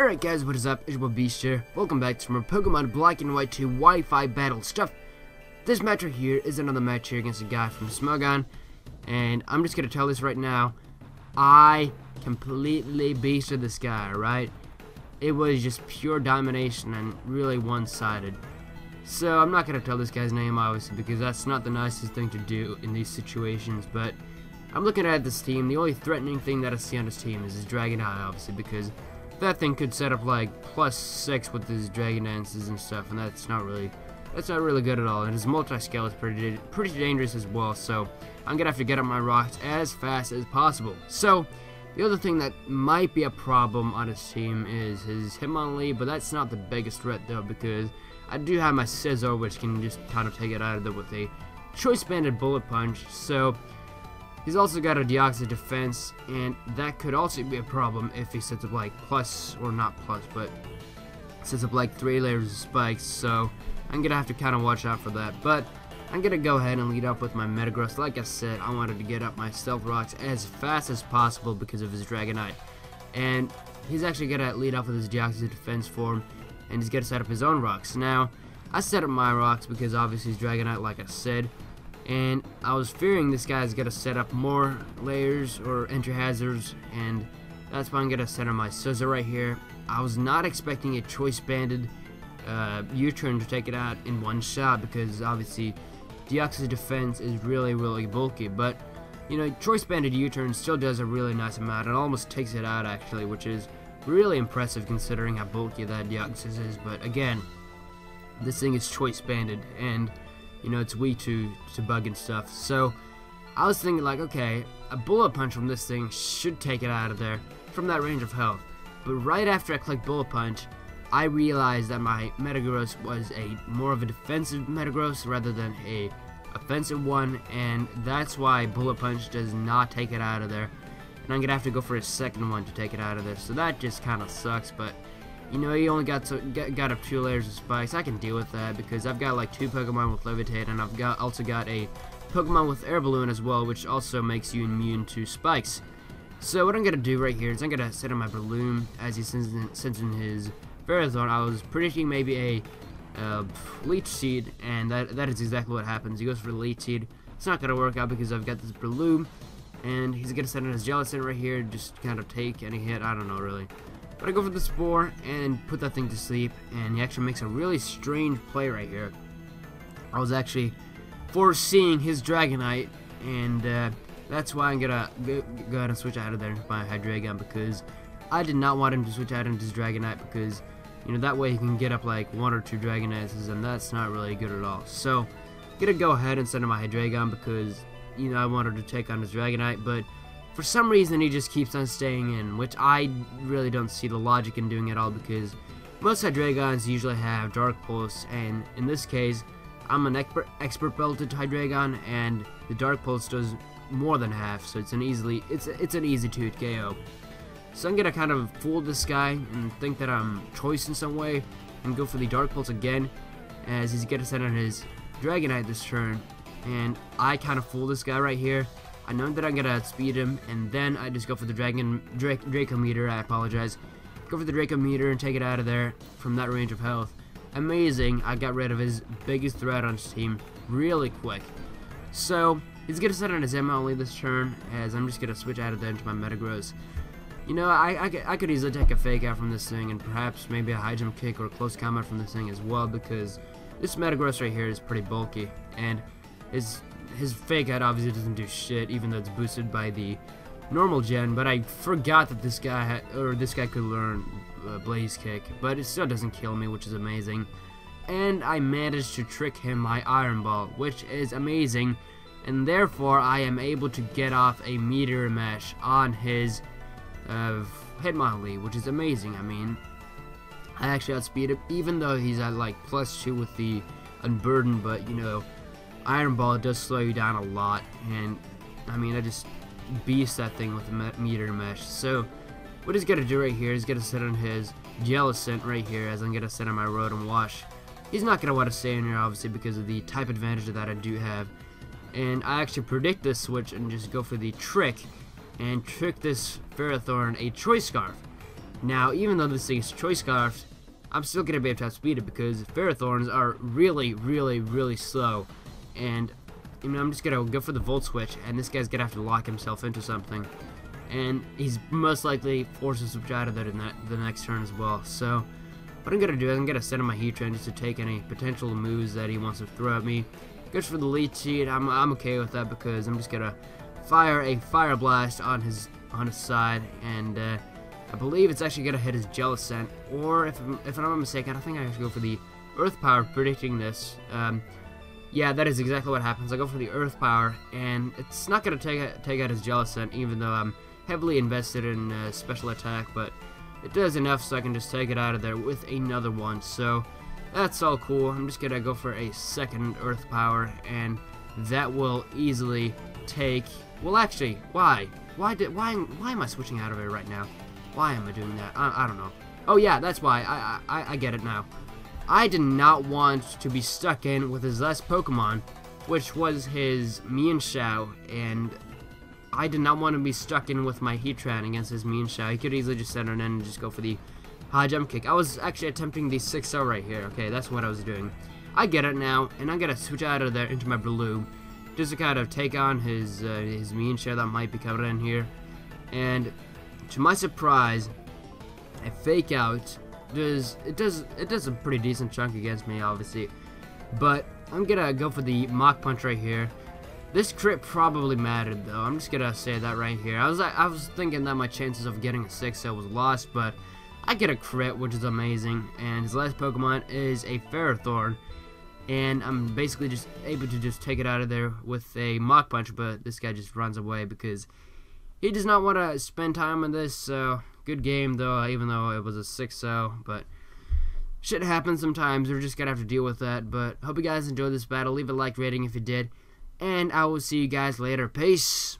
Alright guys, what is up? It's your boy Beast here. Welcome back to some more Pokemon Black and White 2 Wi-Fi battle stuff. This match right here is another match here against a guy from Smogon. And I'm just going to tell this right now. I completely beasted this guy, alright? It was just pure domination and really one-sided. So I'm not going to tell this guy's name obviously because that's not the nicest thing to do in these situations. But I'm looking at this team. The only threatening thing that I see on this team is his Dragonite obviously, because that thing could set up like +6 with his Dragon Dances and stuff, and that's not really good at all. And his multi-scale is pretty dangerous as well, so I'm gonna have to get up my rocks as fast as possible. So the other thing that might be a problem on his team is his Hitmonlee, but that's not the biggest threat though, because I do have my Scissor, which can just kind of take it out of there with a choice banded bullet punch. So he's also got a Deoxys defense, and that could also be a problem if he sets up like but sets up like 3 layers of spikes, so I'm gonna have to kind of watch out for that. But I'm gonna go ahead and lead off with my Metagross. Like I said, I wanted to get up my Stealth Rocks as fast as possible because of his Dragonite, and he's actually gonna lead off with his Deoxys defense form, and he's gonna set up his own rocks. Now, I set up my rocks because obviously he's Dragonite, like I said. And I was fearing this guy's gonna set up more layers or enter hazards, and that's why I'm gonna set up my Scissor right here. I was not expecting a choice banded U-turn to take it out in one shot because obviously Deoxys defense is really bulky, but you know, choice banded U-turn still does a really nice amount and almost takes it out actually, which is really impressive considering how bulky that Deoxys is. But again, this thing is choice banded, and you know, it's weak to bug and stuff. So I was thinking like, okay, a bullet punch from this thing should take it out of there from that range of health. But right after I clicked bullet punch, I realized that my Metagross was more of a defensive Metagross rather than a offensive one, and that's why bullet punch does not take it out of there. And I'm gonna have to go for a second one to take it out of there. So that just kind of sucks, but you know, he only got up 2 layers of spikes. I can deal with that because I've got like 2 Pokemon with Levitate, and I've also got a Pokemon with Air Balloon as well, which also makes you immune to spikes. So what I'm gonna do right here is I'm gonna set on my Balloon as he sends in his Ferrothorn. I was predicting maybe a Leech Seed, and that is exactly what happens. He goes for the Leech Seed. It's not gonna work out because I've got this Balloon, and he's gonna send in his Jellicent right here, just kind of take any hit. I don't know really. But I go for the Spore and put that thing to sleep, and he actually makes a really strange play right here. I was actually foreseeing his Dragonite, and that's why I'm gonna go ahead and switch out of there into my Hydreigon, because I did not want him to switch out into his Dragonite, because you know, that way he can get up like 1 or 2 Dragonites, and that's not really good at all. So I'm gonna go ahead and send him my Hydreigon because you know, I wanted to take on his Dragonite, but for some reason he just keeps on staying in, which I really don't see the logic in doing at all, because most Hydreigons usually have Dark Pulse, and in this case I'm an expert belted Hydreigon, and the Dark Pulse does more than half, so it's an easy 2 KO. So I'm gonna kind of fool this guy and think that I'm choice in some way and go for the Dark Pulse again, as he's gonna send on his Dragonite this turn, and I kind of fool this guy right here. I know that I'm gonna speed him, and then I just go for the Draco Meter. I apologize. Go for the Draco Meter and take it out of there from that range of health. Amazing! I got rid of his biggest threat on his team really quick. So he's gonna set on his Hitmonlee this turn, as I'm just gonna switch out of there into my Metagross. You know, I could easily take a Fake Out from this thing, and perhaps maybe a High Jump Kick or a Close Combat from this thing as well, because this Metagross right here is pretty bulky, and his Fake Out obviously doesn't do shit, even though it's boosted by the normal gen. But I forgot that this guy could learn Blaze Kick, but it still doesn't kill me, which is amazing. And I managed to trick him my Iron Ball, which is amazing, and therefore I am able to get off a Meteor Mash on his Hitmonlee, which is amazing. I mean, I actually outspeed him, even though he's at like +2 with the Unburdened, but you know, Iron Ball does slow you down a lot, and I mean, I just beast that thing with the Meteor Mesh. So what he's gonna do right here is gonna set on his Jellicent right here, as I'm gonna set on my Rotom Wash. He's not gonna want to stay in here obviously because of the type advantage that I do have, and I actually predict this switch and just go for the trick and trick this Ferrothorn a Choice Scarf. Now, even though this thing is Choice Scarfed, I'm still going to be able to outspeed it because Ferrothorns are really, really, really slow. And, you know, I'm just going to go for the Volt Switch, and this guy's going to have to lock himself into something. And he's most likely forced to switch out of that in the next turn as well. So, what I'm going to do is I'm going to send him my Heatran just to take any potential moves that he wants to throw at me. Goes for the lead cheat. I'm okay with that because I'm just going to fire a Fire Blast on his side, and I believe it's actually going to hit his Jellicent, or if I'm not mistaken, I think I should go for the Earth Power, predicting this. Yeah, that is exactly what happens. I go for the Earth Power, and it's not going to take out his Jellicent, even though I'm heavily invested in special attack, but it does enough so I can just take it out of there with another one. So that's all cool. I'm just going to go for a second Earth Power, and that will easily take... Well, actually, why? Why am I switching out of it right now? Why am I doing that? I don't know. Oh yeah, that's why. I get it now. I did not want to be stuck in with his last Pokemon, which was his Mienshao, and I did not want to be stuck in with my Heatran against his Mienshao. He could easily just set it in and just go for the high jump kick. I was actually attempting the 6-0 right here. Okay, that's what I was doing. I get it now, and I'm gonna switch out of there into my Blue, just to kind of take on his Mienshao that might be coming in here. And to my surprise, a Fake Out does a pretty decent chunk against me, obviously. But I'm gonna go for the Mach Punch right here. This crit probably mattered though. I'm just gonna say that right here. I was thinking that my chances of getting a 6-0 was lost, but I get a crit, which is amazing. And his last Pokemon is a Ferrothorn, and I'm basically just able to just take it out of there with a Mach Punch. But this guy just runs away because he does not want to spend time on this. So good game though, even though it was a 6-0. But shit happens sometimes. We're just gonna have to deal with that. But hope you guys enjoyed this battle. Leave a like rating if you did, and I will see you guys later. Peace.